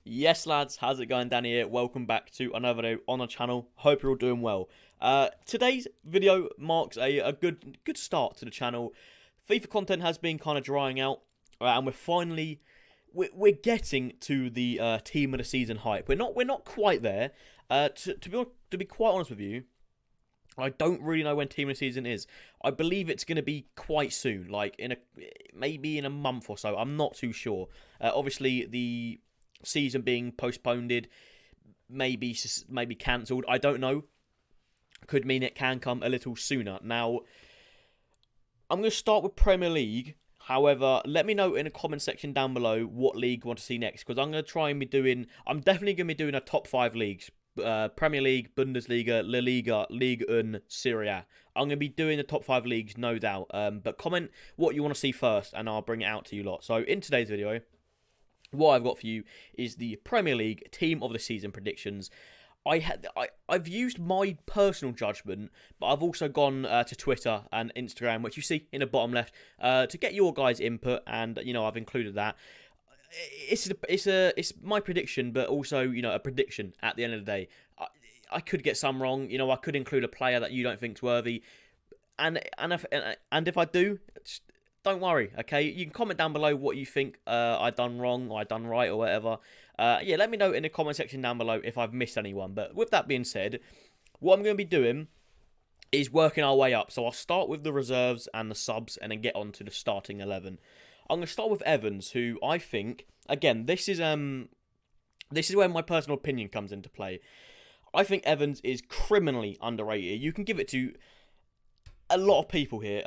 Yes, lads, how's it going? Danny here. Welcome back to another video on the channel. Hope you're all doing well. Today's video marks a good start to the channel. FIFA content has been kind of drying out, and we're getting to the team of the season hype. We're not quite there. To be quite honest with you, I don't really know when team of the season is. I believe it's going to be quite soon, like maybe in a month or so. I'm not too sure. Obviously, the season being postponed, maybe cancelled. I don't know. Could mean it can come a little sooner. Now, I'm going to start with Premier League. However, let me know in the comment section down below what league you want to see next, because I'm going to try and be doing. I'm definitely going to be doing a top 5 leagues. Premier League, Bundesliga, La Liga, Ligue 1, Serie A. I'm going to be doing the top 5 leagues, no doubt. But comment what you want to see first, and I'll bring it out to you lot. So in today's video, what I've got for you is the Premier League Team of the Season predictions. I've used my personal judgment, but I've also gone to Twitter and Instagram, which you see in the bottom left, to get your guys' input, and I've included that. It's my prediction, but also a prediction at the end of the day. I could get some wrong. I could include a player that you don't think's worthy, and if I do, don't worry, okay? You can comment down below what you think I done wrong or I done right or whatever. Yeah, let me know in the comment section down below if I've missed anyone. But with that being said, what I'm going to be doing is working our way up. So I'll start with the reserves and the subs and then get on to the starting 11. I'm going to start with Evans, who I think, again, this is where my personal opinion comes into play. I think Evans is criminally underrated. You can give it to a lot of people here.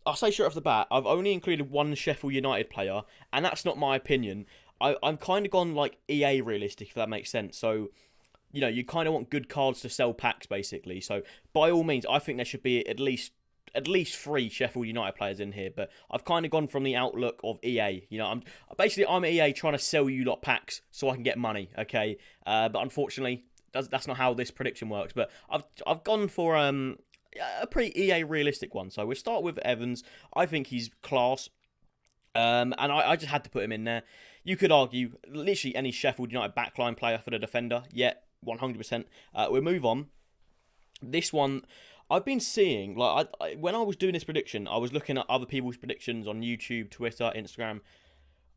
I'll say straight off the bat, I've only included one Sheffield United player, and that's not my opinion. I'm kind of gone like EA realistic, if that makes sense. So, you kind of want good cards to sell packs, basically. So, by all means, I think there should be at least 3 Sheffield United players in here. But I've kind of gone from the outlook of EA. I'm EA trying to sell you lot packs so I can get money, okay? But unfortunately, that's not how this prediction works. But I've gone for a pretty EA realistic one. So we'll start with Evans. I think he's class. And I just had to put him in there. You could argue literally any Sheffield United backline player for the defender. Yeah, 100%. We'll move on. This one, I've been seeing, when I was doing this prediction, I was looking at other people's predictions on YouTube, Twitter, Instagram.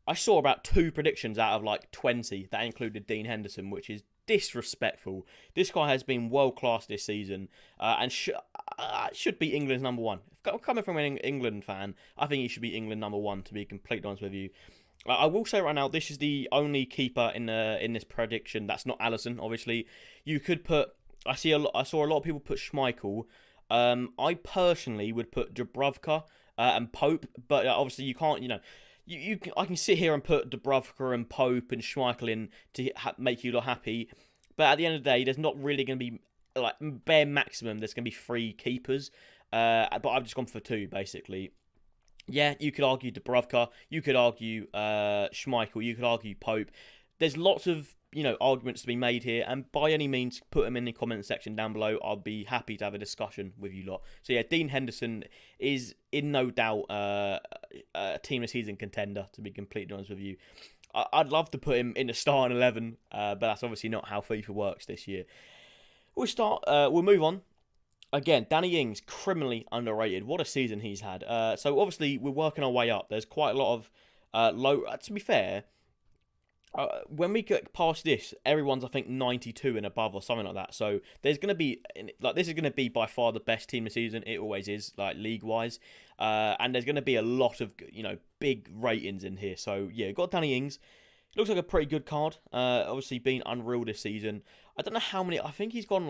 I saw about 2 predictions out of 20 that included Dean Henderson, which is disrespectful. This guy has been world class this season, and should be England's number 1. Coming from an England fan, I think he should be England number 1. To be completely honest with you, I will say right now, this is the only keeper in this prediction that's not Alisson. Obviously, you could put. I saw a lot of people put Schmeichel. I personally would put Dubravka and Pope, but obviously you can't. I can sit here and put Dubravka and Pope and Schmeichel in to make you lot happy, but at the end of the day, there's not really going to be bare maximum. There's going to be 3 keepers, but I've just gone for 2 basically. Yeah, you could argue Dubravka, you could argue Schmeichel, you could argue Pope. There's lots of arguments to be made here, and by any means, put them in the comment section down below. I'll be happy to have a discussion with you lot. So yeah, Dean Henderson is in no doubt a team of the season contender, to be completely honest with you. I'd love to put him in the starting 11, but that's obviously not how FIFA works this year. We'll move on. Again, Danny Ings, criminally underrated. What a season he's had. So obviously, we're working our way up. There's quite a lot of low. To be fair, when we get past this, everyone's I think 92 and above or something like that. So there's going to be this is going to be by far the best team this season. It always is, league wise, and there's going to be a lot of big ratings in here. So yeah, got Danny Ings. Looks like a pretty good card. Obviously been unreal this season. I don't know how many. I think he's gone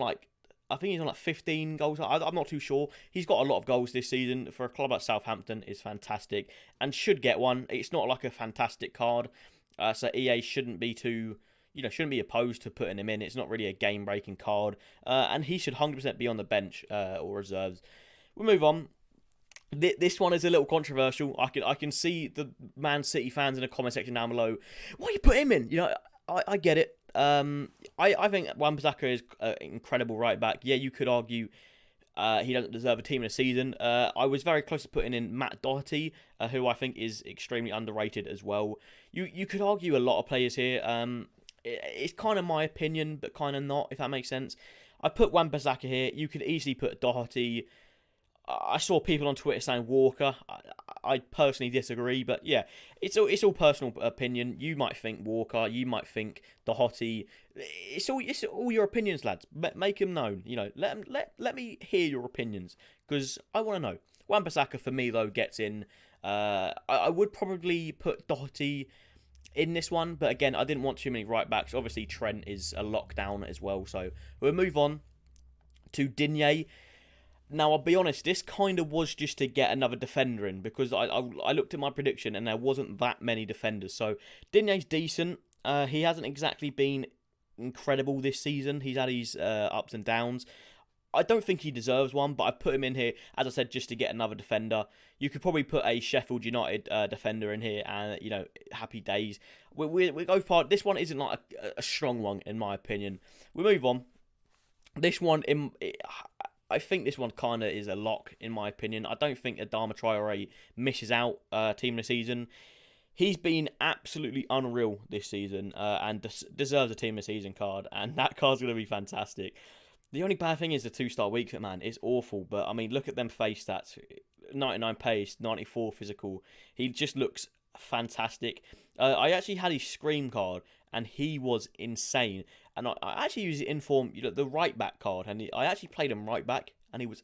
I think he's on 15 goals. I'm not too sure. He's got a lot of goals this season for a club like Southampton. Is fantastic and should get one. It's not like a fantastic card. So EA shouldn't be shouldn't be opposed to putting him in. It's not really a game-breaking card, and he should 100% be on the bench or reserves. We'll move on. This one is a little controversial. I can see the Man City fans in the comment section down below. Why you put him in? I get it. I think Wan-Bissaka is an incredible right back. Yeah, you could argue He doesn't deserve a team in a season. I was very close to putting in Matt Doherty, who I think is extremely underrated as well. You could argue a lot of players here. It's kind of my opinion, but kind of not, if that makes sense. I put Wan-Bissaka here. You could easily put Doherty. I saw people on Twitter saying Walker. I personally disagree, but yeah, it's all personal opinion. You might think Walker, you might think Doherty. It's all your opinions, lads. Make them known. Let me hear your opinions, because I want to know. Wan-Bissaka for me though gets in. I would probably put Doherty in this one, but again, I didn't want too many right backs. Obviously, Trent is a lockdown as well, so we'll move on to Digne. Now, I'll be honest, this kind of was just to get another defender in, because I looked at my prediction and there wasn't that many defenders. So, Digne's decent. He hasn't exactly been incredible this season. He's had his ups and downs. I don't think he deserves one, but I put him in here, as I said, just to get another defender. You could probably put a Sheffield United defender in here, and, happy days. We go far. This one isn't like a strong one, in my opinion. We move on. This one, I think this one kind of is a lock, in my opinion. I don't think Adama Traore misses out team of the season. He's been absolutely unreal this season and deserves a team of the season card, and that card's going to be fantastic. The only bad thing is the 2-star weak foot, man. It's awful, but I mean, look at them face stats. 99 pace, 94 physical. He just looks fantastic. I actually had his Scream card, and he was insane. And I actually used it in form, the right back card, and I actually played him right back, and he was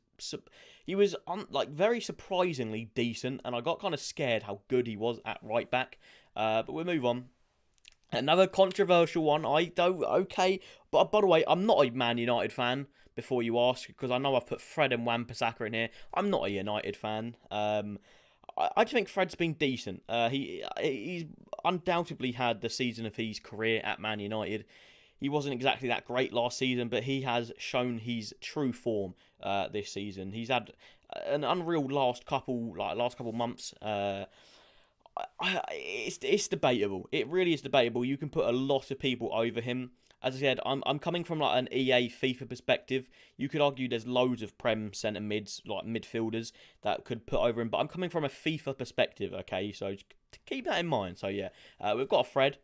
very surprisingly decent, and I got kind of scared how good he was at right back. But we'll move on. Another controversial one. Okay, but by the way, I'm not a Man United fan, before you ask, because I know I've put Fred and Wan-Bissaka in here. I'm not a United fan. I just think Fred's been decent. He's undoubtedly had the season of his career at Man United. He wasn't exactly that great last season, but he has shown his true form this season. He's had an unreal last couple months. It's debatable. It really is debatable. You can put a lot of people over him. As I said, I'm coming from like an EA FIFA perspective. You could argue there's loads of Prem centre mids, like midfielders, that could put over him. But I'm coming from a FIFA perspective, okay? So keep that in mind. So yeah, we've got a Fred,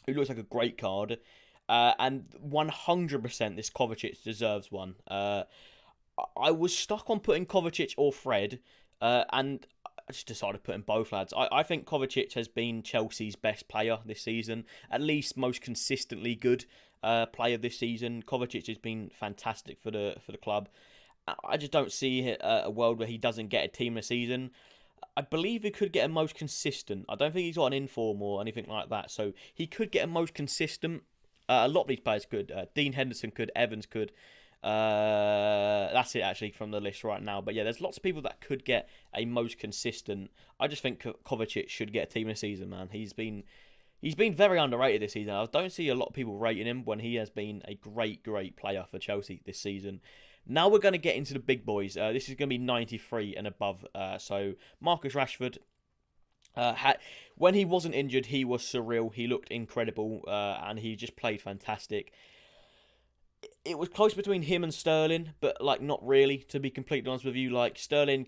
who looks like a great card. And 100% this Kovacic deserves one. I was stuck on putting Kovacic or Fred, and I just decided to put in both, lads. I think Kovacic has been Chelsea's best player this season, at least most consistently good player this season. Kovacic has been fantastic for the club. I just don't see a world where he doesn't get a team this season. I believe he could get a most consistent. I don't think he's got an inform or anything like that, so he could get a most consistent. A lot of these players could. Dean Henderson could. Evans could. That's it, actually, from the list right now. But yeah, there's lots of people that could get a most consistent. I just think Kovacic should get a team of the season, man. He's been very underrated this season. I don't see a lot of people rating him when he has been a great player for Chelsea this season. Now we're going to get into the big boys. This is going to be 93 and above. So Marcus Rashford. When he wasn't injured, he was surreal. He looked incredible, and he just played fantastic. It was close between him and Sterling, but not really, to be completely honest with you. Sterling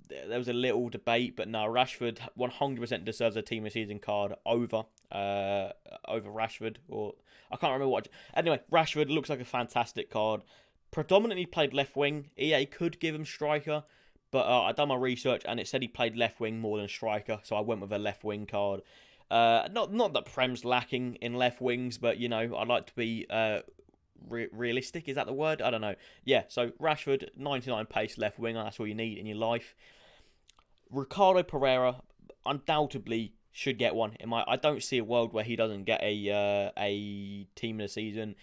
there was a little debate, but no, Rashford 100% deserves a team of season card over Rashford, or I can't remember what. Anyway, Rashford looks like a fantastic card. Predominantly played left wing. EA could give him striker, but I done my research and it said he played left wing more than striker, so I went with a left wing card. Not that Prem's lacking in left wings, but I'd like to be realistic. Is that the word? I don't know. Yeah, so Rashford, 99 pace left winger. That's all you need in your life. Ricardo Pereira undoubtedly should get one. I don't see a world where he doesn't get a team of the season.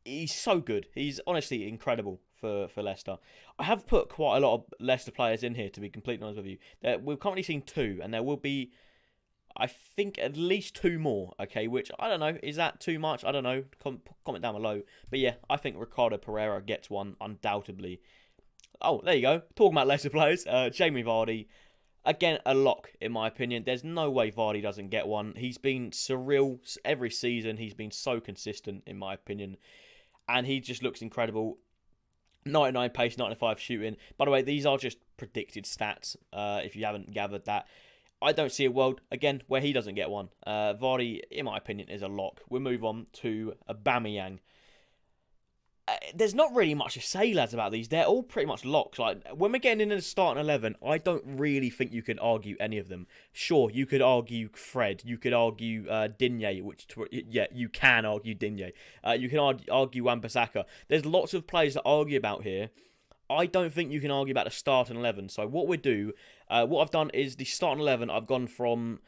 He's so good. He's honestly incredible for Leicester. I have put quite a lot of Leicester players in here, to be completely honest with you. We've currently seen 2, and there will be, I think, at least 2 more, okay, which, I don't know, is that too much? I don't know, comment down below. But yeah, I think Ricardo Pereira gets one, undoubtedly. Oh, there you go, talking about Leicester players, Jamie Vardy, again, a lock, in my opinion. There's no way Vardy doesn't get one. He's been surreal every season. He's been so consistent, in my opinion, and he just looks incredible. 99 pace, 95 shooting. By the way, these are just predicted stats, if you haven't gathered that. I don't see a world, again, where he doesn't get one. Vardy, in my opinion, is a lock. We'll move on to AUBAMEYANG. There's not really much to say, lads, about these. They're all pretty much locks. Like, when we're getting into the starting 11, I don't really think you could argue any of them. Sure, you could argue Fred. You could argue Digne, yeah, you can argue Digne. You can argue Wan-Bissaka. There's lots of players to argue about here. I don't think you can argue about the starting 11. So what what I've done is the starting 11, I've gone from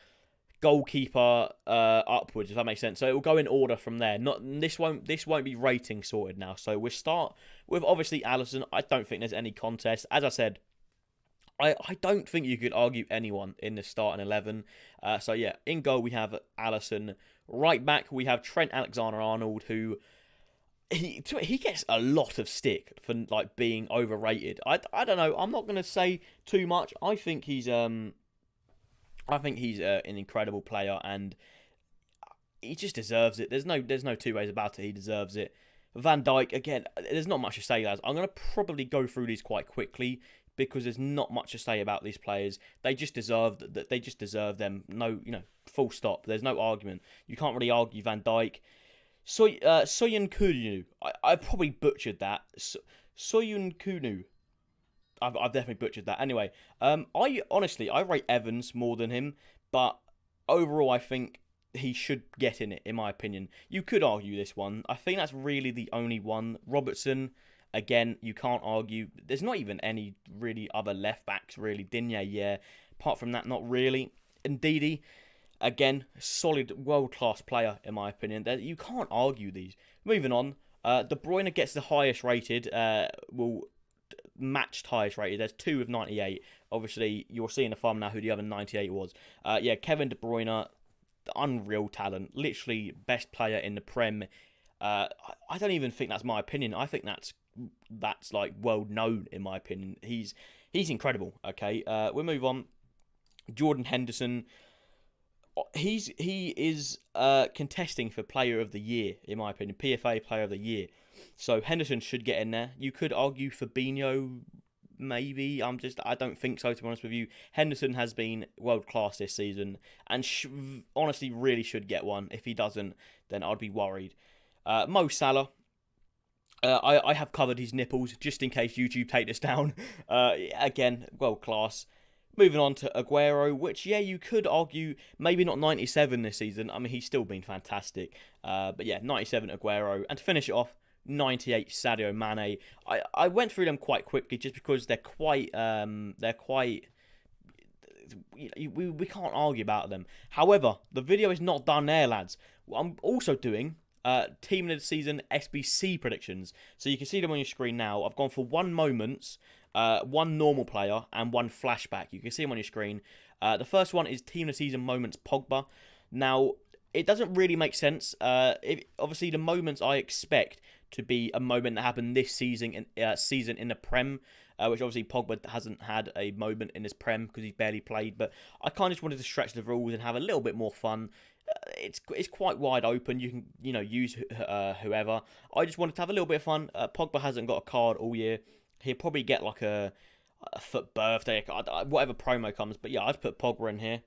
goalkeeper upwards, if that makes sense. So it will go in order from there. This won't be rating sorted now. So we'll start with obviously Alisson. I don't think there's any contest. As I said, I don't think you could argue anyone in the starting 11. So yeah, in goal we have Alisson. Right back we have Trent Alexander-Arnold, who he gets a lot of stick for like being overrated. I don't know. I'm not gonna say too much. I think he's an incredible player, and he just deserves it. There's no two ways about it. He deserves it. Van Dijk, again, there's not much to say, lads. I'm gonna probably go through these quite quickly because there's not much to say about these players. They just deserve that. They just deserve them. No, full stop. There's no argument. You can't really argue Van Dijk. Soyun Kunu. I probably butchered that. Soyun Kunu. I've definitely butchered that. Anyway, I rate Evans more than him, but overall I think he should get in it, in my opinion. You could argue this one. I think that's really the only one. Robertson, again, you can't argue. There's not even any really other left backs, really. Digne, yeah. Apart from that, not really. And Didi, again, solid, world-class player, in my opinion. You can't argue these. Moving on, De Bruyne gets the highest rated, matched highest rated. There's 2 of 98. Obviously, you're seeing the farm now who the other 98 was. Yeah, Kevin De Bruyne, unreal talent. Literally best player in the Prem. I don't even think that's my opinion. I think that's like world known, in my opinion. He's incredible. Okay, we'll move on. Jordan Henderson. He is contesting for Player of the Year, in my opinion. PFA Player of the Year. So Henderson should get in there. You could argue Fabinho, maybe. I don't think so, to be honest with you. Henderson has been world class this season, and honestly, really should get one. If he doesn't, then I'd be worried. Mo Salah. I have covered his nipples just in case YouTube take this down. Again, world class. Moving on to Aguero, which, yeah, you could argue maybe not 97 this season. I mean, he's still been fantastic. But yeah, 97 Aguero. And to finish it off, 98 Sadio Mane. I went through them quite quickly just because they're quite we can't argue about them. However, the video is not done there, lads. I'm also doing Team of the Season SBC predictions. So you can see them on your screen now. I've gone for 1 moments, 1 normal player, and 1 flashback. You can see them on your screen. The first one is Team of the Season moments Pogba. Now, it doesn't really make sense. Obviously, the moments I expect to be a moment that happened this season in the Prem, which obviously Pogba hasn't had a moment in his Prem because he's barely played. But I kind of just wanted to stretch the rules and have a little bit more fun. It's quite wide open. You can use whoever. I just wanted to have a little bit of fun. Pogba hasn't got a card all year. He'll probably get like a foot birthday card, whatever promo comes. But yeah, I'd put Pogba in here.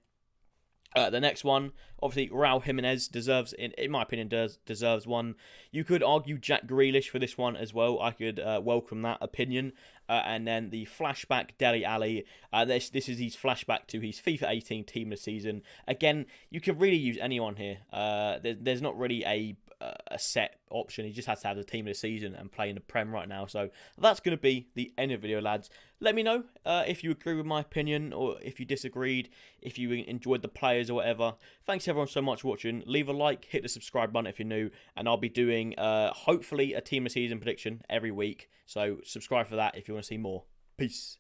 The next one, obviously, Raul Jimenez deserves, in my opinion, deserves one. You could argue Jack Grealish for this one as well. I could welcome that opinion. And then the flashback, Dele Alli. This is his flashback to his FIFA 18 Team of the Season. Again, you could really use anyone here. There's not really a set option. He just has to have the Team of the Season and play in the Prem right now. So that's going to be the end of the video, lads. Let me know if you agree with my opinion or if you disagreed, if you enjoyed the players or whatever. Thanks everyone so much for watching. Leave a like, hit the subscribe button if you're new, and I'll be doing hopefully a Team of the Season prediction every week. So subscribe for that if you want to see more. Peace.